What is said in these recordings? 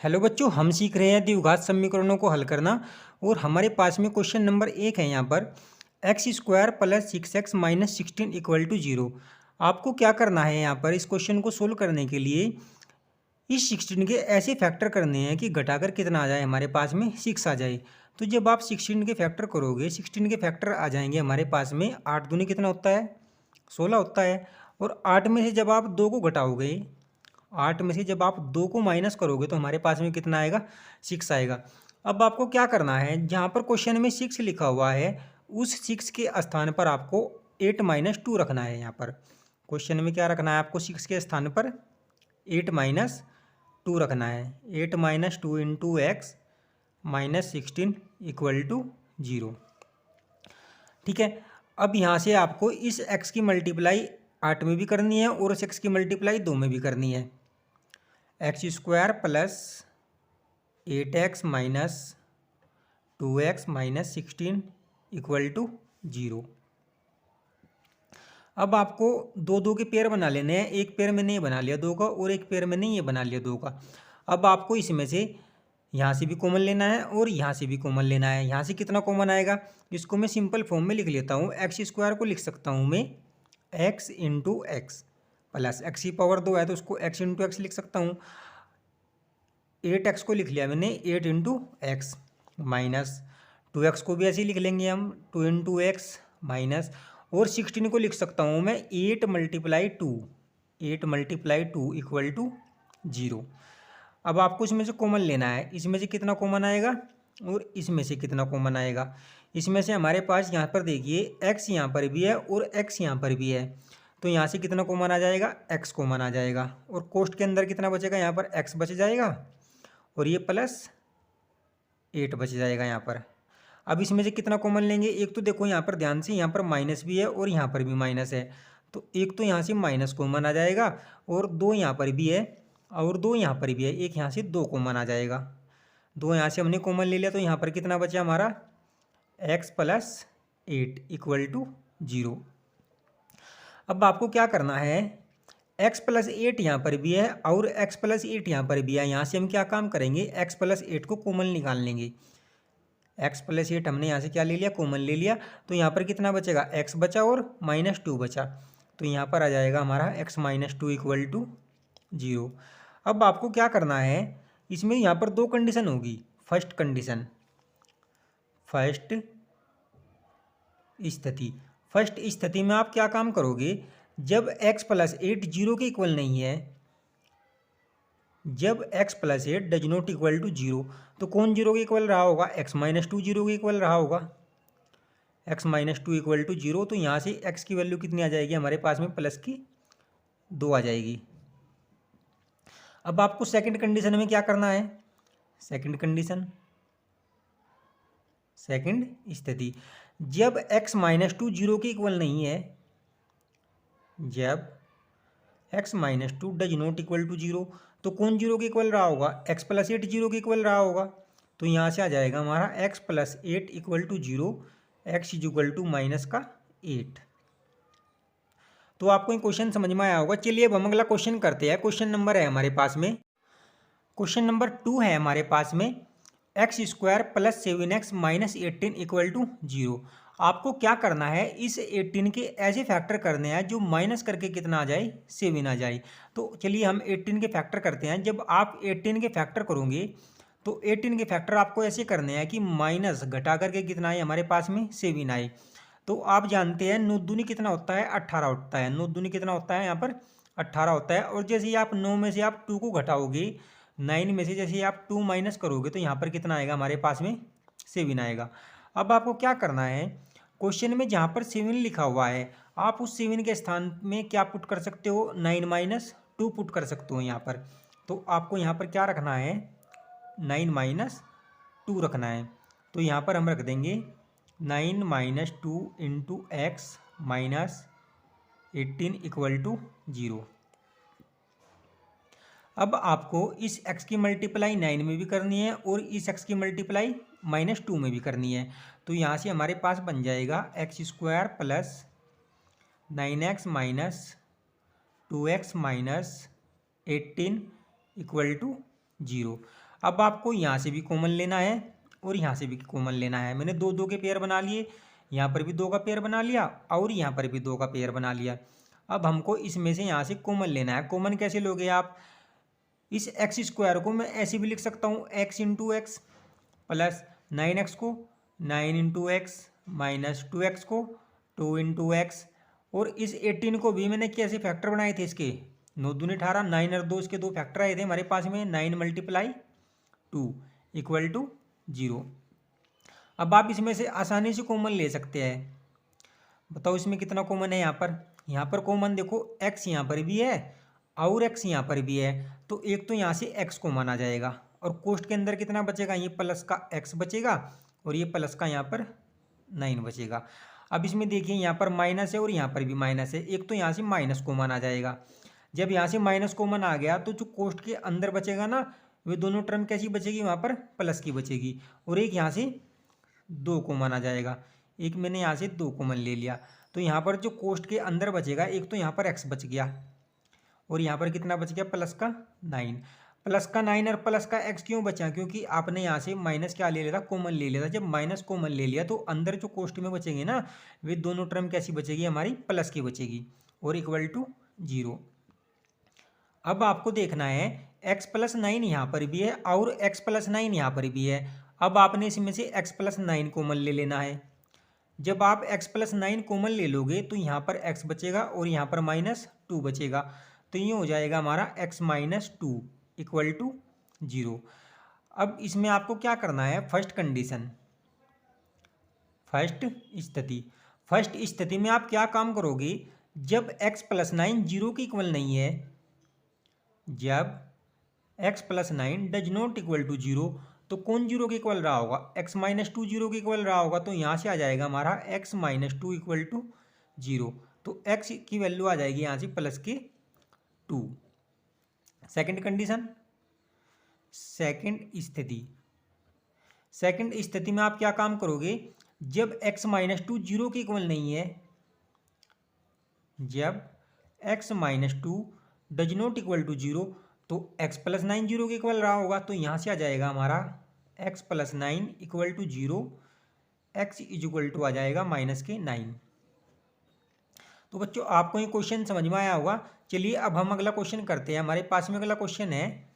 Hello बच्चों, हम सीख रहे हैं द्विघात समीकरणों को हल करना। और हमारे पास में क्वेश्चन नंबर 1 है यहाँ पर x square plus 6x minus 16 equal to 0। आपको क्या करना है यहाँ पर इस क्वेश्चन को सोल्व करने के लिए इस 16 के ऐसे फैक्टर करने हैं कि घटाकर कितना आ जाए, हमारे पास में 6 आ जाए। तो जब आप 16 के फैक्टर करोगे, 16 के फैक्टर आ जाएंगे हमारे पास में 8 दूनी कितना होता है, 16 होता है। और 8 में से जब आप 2 को घटाओगे, 8 में से जब आप 2 को माइनस करोगे तो हमारे पास में कितना आएगा, 6 आएगा। अब आपको क्या करना है, जहाँ पर क्वेश्चन में 6 लिखा हुआ है उस 6 के स्थान पर आपको 8 माइनस 2 रखना है। यहाँ पर क्वेश्चन में क्या रखना है आपको, 6 के स्थान पर 8 माइनस 2 रखना है। 8 minus 2 into x minus 16 equal to 0। ठीक है। अब यहाँ से आपको इस x की मल्टीप्लाई 8 में भी करनी है और इस x की मल्टीप्लाई 2 में भी करनी है। X square plus 8x minus 2x minus 16 equal to 0। अब आपको दो दो के पेयर बना लेने हैं। एक पेयर में नहीं बना लिया 2 का और एक पेयर में नहीं ये बना लिया 2 का। अब आपको इसमें से यहाँ से भी कॉमन लेना है और यहाँ से भी कॉमन लेना है। यहाँ से कितना कॉमन आएगा, इसको मैं सिंपल फॉर्म में लिख लेता हूँ। एक्स स्क्वायर को लिख सकता हूँ मैं x into x plus x की पावर 2 है तो उसको एक्स इंटू एक्स लिख सकता हूँ। 8x को लिख लिया मैंने 8 इंटू एक्स माइनस 2x को भी ऐसे ही लिख लेंगे हम 2 इंटू एक्स माइनस, और 16 को लिख सकता हूँ मैं 8 मल्टीप्लाई 2, 8 मल्टीप्लाई 2 इक्वल टू 0। अब आपको इसमें से कॉमन लेना है, इसमें से कितना कॉमन आएगा और इसमें से कितना कॉमन आएगा। इसमें से हमारे पास यहाँ पर देखिए x यहाँ पर भी है और x यहाँ पर भी है, तो यहाँ से कितना कॉमन आ जाएगा, x कॉमन आ जाएगा। और कोष्ट के अंदर कितना बचेगा, यहाँ पर x बच जाएगा और ये प्लस 8 बच जाएगा यहाँ पर। अब इसमें से कितना कॉमन लेंगे, एक तो देखो यहाँ पर ध्यान से, यहाँ पर माइनस भी है और यहाँ पर भी माइनस है, तो एक तो यहाँ से माइनस कॉमन आ जाएगा और 2 यहाँ पर भी है और 2 यहाँ पर भी है, एक यहाँ से 2 कॉमन आ जाएगा। 2 यहाँ से हमने कॉमन ले लिया तो यहाँ पर कितना बचा हमारा, x प्लस 8 इक्वल टू 0। अब आपको क्या करना है, x प्लस 8 यहाँ पर भी है और x प्लस 8 यहाँ पर भी है। यहाँ से हम क्या काम करेंगे, x प्लस 8 को कॉमन निकाल लेंगे। x प्लस 8 हमने यहाँ से क्या ले लिया, कॉमन ले लिया, तो यहाँ पर कितना बचेगा, x बचा और माइनस 2 बचा, तो यहाँ पर आ जाएगा हमारा x माइनस 2 इक्वल टू 0। अब आपको क्या करना है, इसमें यहाँ पर 2 कंडीशन होगी। फर्स्ट कंडीशन, फर्स्ट स्थिति में आप क्या काम करोगे, जब x प्लस 8 0 के इक्वल नहीं है, जब x plus 8 does not equal to 0, तो कौन 0 के इक्वल रहा होगा, x माइनस 2 0 के इक्वल रहा होगा, x माइनस 2 इक्वल टू 0। तो यहाँ से x की वैल्यू कितनी आ जाएगी हमारे पास में, प्लस की 2 आ जाएगी। अब आपको सेकंड कंडीशन में क्या करना है, सेकंड कंडीशन, सेकंड स्थिति, जब x माइनस 2 0 के इक्वल नहीं है, जब x minus 2 does not equal to 0, तो कौन 0 के इक्वल रहा होगा, x प्लस 8 0 के इक्वल रहा होगा, तो यहाँ से आ जाएगा हमारा x plus 8 equal to 0, x is equal to minus का 8। तो आपको ये क्वेश्चन समझ में आया होगा। चलिए अब हम अगला क्वेश्चन करते हैं। क्वेश्चन नंबर है हमारे पास में, क्वेश्चन नंबर 2 है हमारे पास में, x square plus 7x minus 18 equal to 0। आपको क्या करना है, इस 18 के ऐसे फैक्टर करने हैं जो माइनस करके कितना आ जाए, 7 आ जाए। तो चलिए हम 18 के फैक्टर करते हैं। जब आप 18 के फैक्टर करोगे तो 18 के फैक्टर आपको ऐसे करने हैं कि माइनस घटा करके कितना आए हमारे पास में, 7 आए। तो आप जानते हैं 9 दूनी कितना होता है, 18 होता है। 9 दूनी कितना होता है यहाँ पर, 18 होता है। और जैसे ही आप 9 में से आप 2 को घटाओगे, 9 में से जैसे आप 2 माइनस करोगे तो यहाँ पर कितना आएगा हमारे पास में, 7 आएगा। अब आपको क्या करना है, क्वेश्चन में जहाँ पर 7 लिखा हुआ है, आप उस 7 के स्थान में क्या पुट कर सकते हो, 9 माइनस 2 पुट कर सकते हो यहाँ पर। तो आपको यहाँ पर क्या रखना है, 9 माइनस 2 रखना है। तो यहाँ पर हम रख देंगे 9 minus 2 into x minus 18 equal to 0। अब आपको इस x की मल्टीप्लाई 9 में भी करनी है और इस x की मल्टीप्लाई माइनस 2 में भी करनी है। तो यहाँ से हमारे पास बन जाएगा x square plus 9x minus 2x minus 18 equal to 0। अब आपको यहाँ से भी कॉमन लेना है और यहाँ से भी कॉमन लेना है। मैंने दो दो के पेयर बना लिए, यहाँ पर भी दो का पेयर बना लिया और यहाँ पर भी दो का पेयर बना लिया। अब हमको इसमें से यहाँ से कॉमन लेना है। कॉमन कैसे लोगे आप? इस एक्स स्क्वायर को मैं ऐसे भी लिख सकता हूँ, x into x plus 9x को 9 इंटू एक्स माइनस 2x को 2 इंटू एक्स। और इस 18 को भी मैंने कैसे फैक्टर बनाए थे इसके, 9 दूनी 18, 9 और 2 इसके दो फैक्टर आए थे हमारे पास में, 9 मल्टीप्लाई 2 इक्वल टू 0। अब आप इसमें से आसानी से कॉमन ले सकते हैं। बताओ इसमें कितना कॉमन है? यहाँ पर कॉमन देखो, x यहाँ पर भी है और x यहाँ पर भी है, तो एक तो यहाँ से x कॉमन आ जाएगा और कोष्ट के अंदर कितना बचेगा? ये प्लस का x बचेगा और ये प्लस का यहाँ पर 9 बचेगा। अब इसमें देखिए यहाँ पर माइनस है और यहाँ पर भी माइनस है, एक तो यहाँ से माइनस कॉमन आ जाएगा। जब यहाँ से माइनस कॉमन आ गया तो जो कोष्ट के अंदर बचेगा ना, वे दोनों टर्म कैसी बचेगी? वहाँ पर प्लस की बचेगी। और एक यहाँ से 2 कॉमन आ जाएगा, एक मैंने यहाँ से 2 कॉमन ले लिया, तो यहाँ पर जो कोष्ट के अंदर बचेगा, एक तो यहाँ पर x बच गया और यहाँ पर कितना बच गया? प्लस का 9। प्लस का 9 और प्लस का x क्यों बचा? क्योंकि आपने यहाँ से माइनस क्या ले लिया था? कॉमन ले लिया था। जब माइनस कॉमन ले लिया तो अंदर जो कोष्ट में बचेंगे ना, वे दोनों टर्म कैसी बचेगी? हमारी प्लस की बचेगी और इक्वल टू 0। अब आपको देखना है x प्लस 9 यहाँ पर भी है और x प्लस 9 यहाँ पर भी है। अब आपने इसमें से x प्लस 9 कॉमन ले लेना है। जब आप x प्लस 9 कॉमन ले लोगे तो यहाँ पर x बचेगा और यहाँ पर माइनस 2 बचेगा, तो ये हो जाएगा हमारा x माइनस 2 इक्वल टू 0। अब इसमें आपको क्या करना है? फर्स्ट कंडीशन, फर्स्ट स्थिति में आप क्या काम करोगे? जब x प्लस 9 जीरो के इक्वल नहीं है, जब x plus 9 does not equal to 0, तो कौन जीरो के इक्वल रहा होगा? x माइनस 2 जीरो के इक्वल रहा होगा, तो यहाँ से आ जाएगा हमारा x माइनस 2 इक्वल टू 0। तो x की वैल्यू आ जाएगी यहाँ से प्लस के 2। सेकंड कंडीशन, सेकंड स्थिति में आप क्या काम करोगे? जब x माइनस 2 जीरो के इक्वल नहीं है, जब x minus 2 does not equal to 0, तो x प्लस 9 जीरो के इक्वल रहा होगा, तो यहाँ से आ जाएगा हमारा x plus 9 equal to 0, x is equal to आ जाएगा माइनस के 9। तो बच्चों आपको ये क्वेश्चन समझ में आया होगा। चलिए अब हम अगला क्वेश्चन करते हैं। हमारे पास में अगला क्वेश्चन है,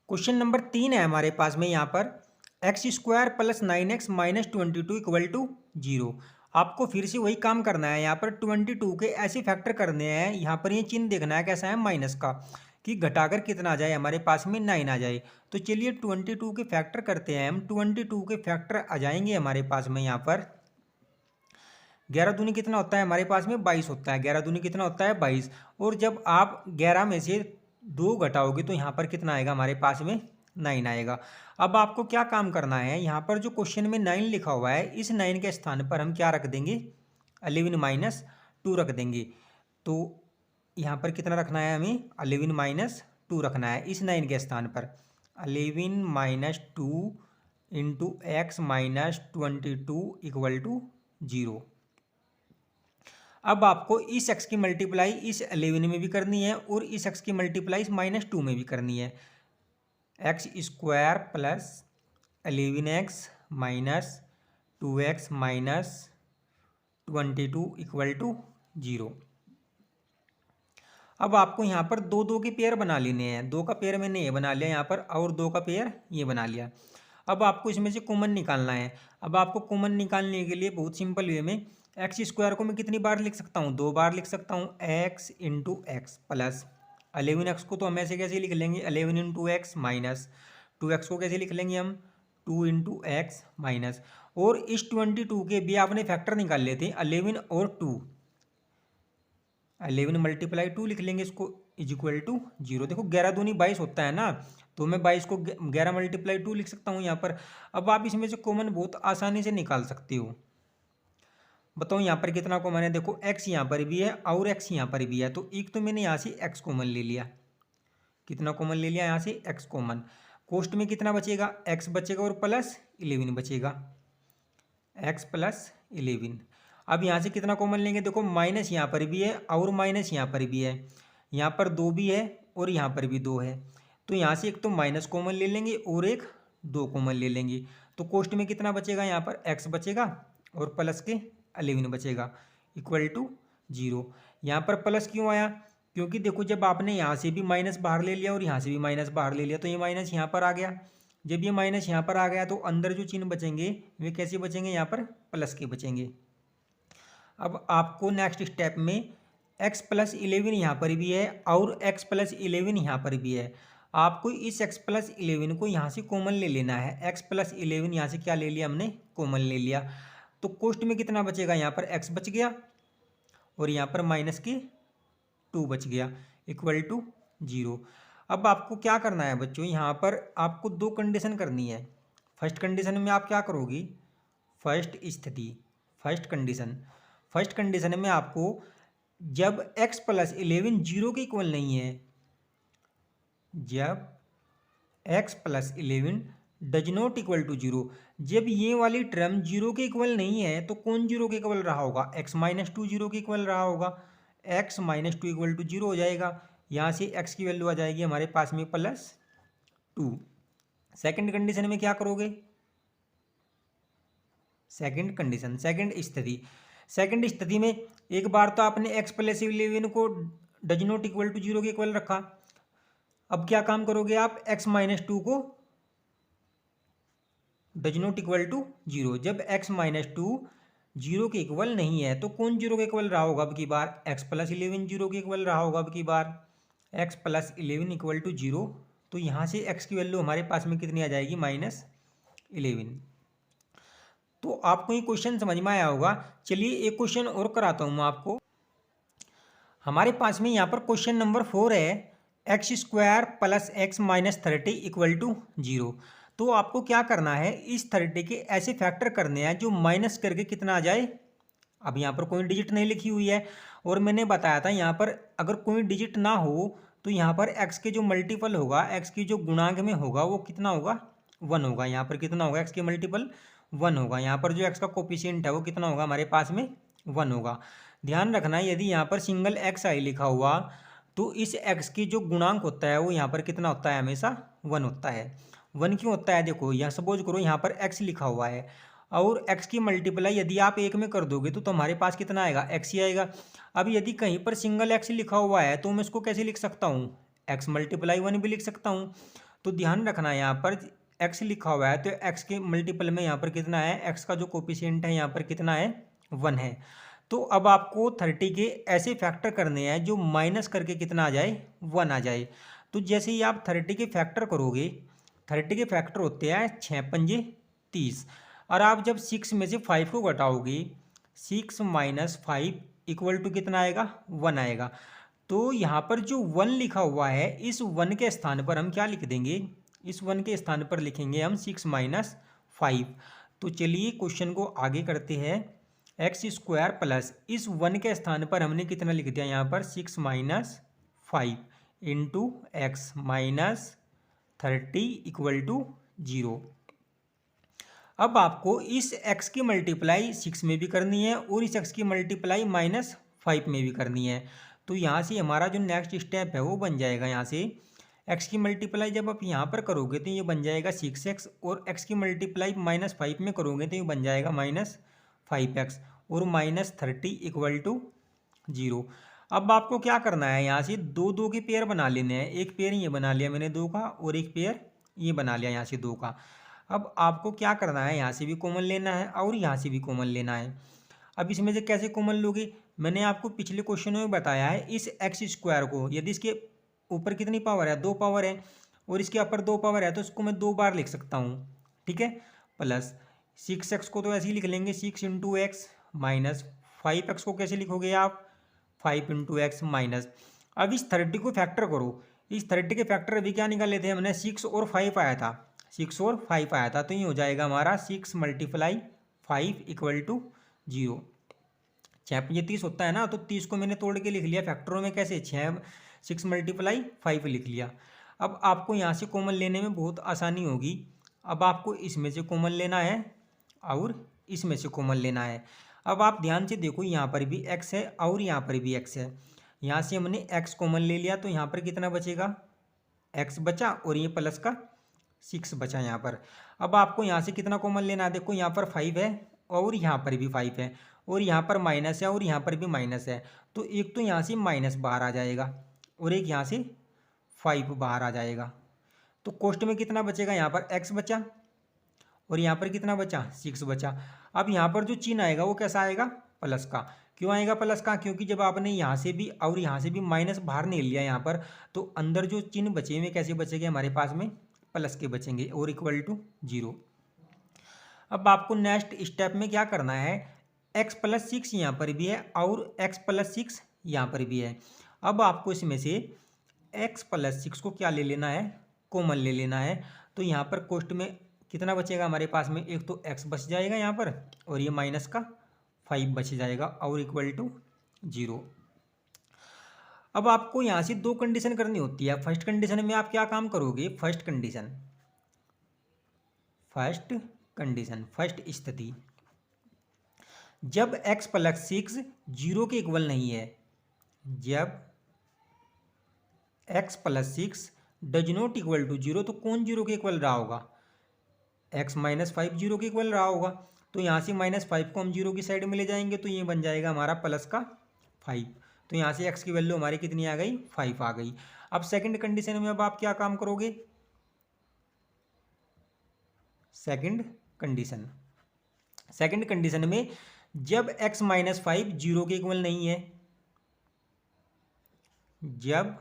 क्वेश्चन नंबर 3 है हमारे पास में यहाँ पर, x square plus 9x minus 22 equal to 0। आपको फिर से वही काम करना है। यहाँ पर 22 के ऐसे फैक्टर करने हैं, यहाँ पर ये चिन्ह देखना है कैसा है, माइनस का, कि घटाकर कितना आ जाए? हमारे पास में 9 आ जाए। तो चलिए 22 के फैक्टर करते हैं हम। 22 के फैक्टर आ जाएंगे हमारे पास में यहाँ पर 11 दूनी कितना होता है? हमारे पास में 22 होता है। 11 दूनी कितना होता है? 22। और जब आप 11 में से 2 घटाओगे तो यहाँ पर कितना आएगा? हमारे पास में 9 आएगा। अब आपको क्या काम करना है? यहाँ पर जो क्वेश्चन में 9 लिखा हुआ है, इस 9 के स्थान पर हम क्या रख देंगे? 11 माइनस 2 रख देंगे। तो यहाँ पर कितना रखना है हमें? 11 माइनस 2 रखना है इस 9 के स्थान पर। 11 minus 2 into x minus 22 equal to 0। अब आपको इस x की मल्टीप्लाई इस 11 में भी करनी है और इस x की मल्टीप्लाई इस माइनस 2 में भी करनी है। X square plus 11x minus 2x minus 22 equal to 0। अब आपको यहाँ पर दो दो के पेयर बना लेने हैं। 2 का पेयर मैंने ये बना लिया यहाँ पर और 2 का पेयर ये बना लिया। अब आपको इसमें से कॉमन निकालना है। अब आपको कॉमन निकालने के लिए बहुत सिंपल वे में एक्स स्क्वायर को मैं कितनी बार लिख सकता हूँ? 2 बार लिख सकता हूँ। X into x plus 11x को तो हम ऐसे कैसे लिख लेंगे? 11 इंटू एक्स माइनस 2x को कैसे लिख लेंगे हम? 2 इंटू एक्स माइनस, और इस 22 के भी आपने फैक्टर निकाल लेते हैं 11 और 2। 11 मल्टीप्लाई 2 लिख लेंगे इसको इज इक्वल टू 0। देखो 11 दूनी 22 होता है ना, तो मैं 22 को 11 मल्टीप्लाई 2 लिख सकता हूँ यहाँ पर। अब आप इसमें से कॉमन बहुत आसानी से निकाल सकते हो। बताओ यहाँ पर कितना कॉमन है? देखो x यहाँ पर भी है और x यहाँ पर भी है, तो एक तो मैंने यहाँ से x कॉमन ले लिया। कितना कॉमन ले लिया? यहाँ से x कॉमन। कोष्ट में कितना बचेगा? x बचेगा और प्लस 11 बचेगा, x प्लस 11। अब यहाँ से कितना कॉमन लेंगे? देखो माइनस यहाँ पर भी है और माइनस यहाँ पर भी है, यहाँ पर 2 भी है और यहाँ पर भी 2 है, तो यहाँ से एक तो माइनस कॉमन ले लेंगे और एक 2 कॉमन ले लेंगे। तो कोष्ट में कितना बचेगा, यहाँ पर x बचेगा और प्लस के 11 बचेगा इक्वल टू 0। यहाँ पर प्लस क्यों आया, क्योंकि देखो जब आपने यहाँ से भी माइनस बाहर ले लिया और यहाँ से भी माइनस बाहर ले लिया तो ये माइनस यहाँ पर आ गया। जब ये माइनस यहाँ पर आ गया तो अंदर जो चिन्ह बचेंगे वे कैसे बचेंगे, यहाँ पर प्लस के बचेंगे। अब आपको नेक्स्ट स्टेप में x प्लस 11 यहाँ पर भी है और x प्लस 11 यहाँ पर भी है। आपको इस x प्लस 11 को यहाँ से कॉमन ले लेना है। x प्लस 11 यहाँ से क्या ले लिया हमने, कॉमन ले लिया। तो कोष्ट में कितना बचेगा, यहाँ पर x बच गया और यहाँ पर माइनस के 2 बच गया इक्वल टू 0। अब आपको क्या करना है बच्चों, यहाँ पर आपको 2 कंडीशन करनी है। फर्स्ट कंडीशन में आप क्या करोगे, फर्स्ट कंडीशन में आपको जब x प्लस 11 जीरो के इक्वल नहीं है, जब x plus 11 does not equal to 0, जब ये वाली टर्म जीरो के इक्वल नहीं है तो कौन जीरो के इक्वल रहा होगा, x माइनस 2 जीरो के इक्वल रहा होगा। x माइनस 2 इक्वल टू 0 हो जाएगा। यहाँ से x की वैल्यू आ जाएगी हमारे पास में +2। सेकंड कंडीशन में क्या करोगे, सेकंड स्थिति में एक बार तो आपने x प्लस 11 को डज नॉट इक्वल टू 0 के इक्वल रखा। अब क्या काम करोगे आप, x माइनस 2 को डज नॉट इक्वल टू 0। जब x माइनस 2 जीरो के इक्वल नहीं है तो कौन जीरो के इक्वल रहा होगा अब की बार, x प्लस 11 जीरो के इक्वल रहा होगा अब की बार, x प्लस 11 इक्वल टू 0। तो यहाँ से x की वैल्यू हमारे पास में कितनी आ जाएगी, -11। तो आपको ये क्वेश्चन समझ में आया होगा। चलिए एक क्वेश्चन और कराता हूँ मैं आपको। हमारे पास में यहाँ पर क्वेश्चन नंबर 4 है, x² plus x minus 30 equal to 0। तो आपको क्या करना है, इस 30 के ऐसे फैक्टर करने हैं जो माइनस करके कितना आ जाए। अब यहाँ पर कोई डिजिट नहीं लिखी हुई है और मैंने बताया था यहाँ पर अगर कोई डिजिट ना हो तो यहाँ पर x के जो मल्टीपल होगा, x की जो गुणांक में होगा वो कितना होगा, 1 होगा। यहाँ पर कितना होगा, x के मल्टीपल 1 होगा। यहाँ पर जो x का कोफिशिएंट है वो कितना होगा हमारे पास में, 1 होगा। ध्यान रखना यदि यहाँ पर सिंगल xi लिखा हुआ तो इस x की जो गुणांक होता है वो यहाँ पर कितना होता है, हमेशा 1 होता है। 1 क्यों होता है, देखो यहाँ सपोज करो यहाँ पर x लिखा हुआ है और x की मल्टीप्लाई यदि आप 1 में कर दोगे तो हमारे पास कितना आएगा, x ही आएगा। अब यदि कहीं पर सिंगल x लिखा हुआ है तो मैं इसको कैसे लिख सकता हूँ, x मल्टीप्लाई 1 भी लिख सकता हूँ। तो ध्यान रखना यहाँ पर x लिखा हुआ है तो x के मल्टीपल में यहाँ पर कितना है, x का जो कोफिशिएंट है यहाँ पर कितना है, 1 है। तो अब आपको 30 के ऐसे फैक्टर करने हैं जो माइनस करके कितना आ जाए, 1 आ जाए। तो जैसे ही आप 30 के फैक्टर करोगे, 30 के फैक्टर होते हैं 6 पंजे 30, और आप जब 6 में से 5 को घटाओगे, 6 माइनस 5 इक्वल टू कितना आएगा, 1 आएगा। तो यहाँ पर जो 1 लिखा हुआ है इस 1 के स्थान पर हम क्या लिख देंगे, इस 1 के स्थान पर लिखेंगे हम 6 माइनस 5। तो चलिए क्वेश्चन को आगे करते हैं। x² प्लस इस 1 के स्थान पर हमने कितना लिख दिया यहाँ पर, 6 minus 5 into x minus 30 equal to 0। अब आपको इस x की मल्टीप्लाई 6 में भी करनी है और इस x की मल्टीप्लाई -5 में भी करनी है। तो यहाँ से हमारा जो नेक्स्ट स्टेप है वो बन जाएगा, यहाँ से x की मल्टीप्लाई जब आप यहाँ पर करोगे तो ये बन जाएगा 6x और x की मल्टीप्लाई -5 में करोगे तो ये बन जाएगा -5x और -30 इक्वल टू 0। अब आपको क्या करना है, यहाँ से 2 के पेयर बना लेने हैं। एक पेयर ये बना लिया मैंने 2 का और एक पेयर ये बना लिया यहाँ से 2 का। अब आपको क्या करना है, यहाँ से भी कॉमन लेना है और यहाँ से भी कॉमन लेना है। अब इसमें से कैसे कॉमन लोगे, मैंने आपको पिछले क्वेश्चन में बताया है, इस x² को यदि इसके ऊपर कितनी पावर है, 2 पावर है और इसके ऊपर 2 पावर है तो इसको मैं 2 बार लिख सकता हूँ, ठीक है। प्लस 6x को तो ऐसे ही लिख लेंगे, 6 इंटू एक्स माइनस 5x को कैसे लिखोगे आप, 5 इंटू एक्स माइनस। अब इस 30 को फैक्टर करो, इस 30 के फैक्टर अभी क्या निकाले थे हमने, 6 और 5 आया था, 6 और 5 आया था। तो ये हो जाएगा हमारा 6 मल्टीप्लाई 5 इक्वल टू 0। 6 पंजे 30 होता है ना, तो 30 को मैंने तोड़ के लिख लिया फैक्टरों में, कैसे 6 मल्टीप्लाई 5 लिख लिया। अब आपको यहाँ से कॉमन लेने में बहुत आसानी होगी। अब आपको इसमें से कॉमन लेना है और इसमें से कॉमन लेना है। अब आप ध्यान से देखो, यहाँ पर भी x है और यहाँ पर भी x है। यहाँ से हमने x कॉमन ले लिया तो यहाँ पर कितना बचेगा, एक्स बचा और ये प्लस का 6 बचा यहाँ पर। अब आपको यहाँ से कितना कॉमन लेना है, देखो यहाँ पर 5 है और यहाँ पर भी 5 है और यहाँ पर माइनस है और यहाँ पर भी माइनस है, तो एक तो यहाँ से माइनस बाहर आ जाएगा और एक यहाँ से 5 बाहर आ जाएगा। तो कोष्ट में कितना बचेगा, यहाँ पर x बचा और यहाँ पर कितना बचा, 6 बचा। अब यहाँ पर जो चिन्ह आएगा वो कैसा आएगा, प्लस का। क्यों आएगा प्लस का, क्योंकि जब आपने यहाँ से भी और यहाँ से भी माइनस बाहर नहीं लिया यहाँ पर, तो अंदर जो चिन्ह बचे हुए कैसे बचेंगे हमारे पास में, प्लस के बचेंगे और इक्वल टू 0। अब आपको नेक्स्ट स्टेप में क्या करना है, x प्लस 6 यहाँ पर भी है और x प्लस 6 यहाँ पर भी है। अब आपको इसमें से x प्लस 6 को क्या ले लेना है, कॉमन ले लेना है। तो यहाँ पर कोष्ट में कितना बचेगा हमारे पास में, एक तो x बच जाएगा यहाँ पर और ये माइनस का 5 बच जाएगा और इक्वल टू 0। अब आपको यहाँ से दो कंडीशन करनी होती है। फर्स्ट कंडीशन में आप क्या काम करोगे, फर्स्ट स्थिति, जब x प्लस 6 जीरो के इक्वल नहीं है, जब x plus 6 does not equal to 0, तो कौन जीरो के इक्वल रहा होगा, x माइनस 5 जीरो के इक्वल रहा होगा। तो यहाँ से -5 को हम जीरो की साइड में ले जाएंगे तो ये बन जाएगा हमारा प्लस का 5। तो यहाँ से x की वैल्यू हमारी कितनी आ गई, 5 आ गई। अब सेकंड कंडीशन में अब आप क्या काम करोगे, सेकंड कंडीशन में जब x माइनस 5 जीरो के इक्वल नहीं है, जब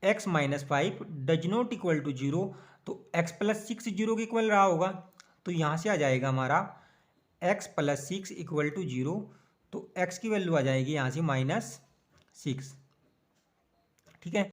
x minus 5 does not equal to 0, तो x प्लस 6 जीरो के इक्वल रहा होगा। तो यहाँ से आ जाएगा हमारा x प्लस 6 इक्वल टू 0, तो x की वैल्यू आ जाएगी यहाँ से -6। ठीक है।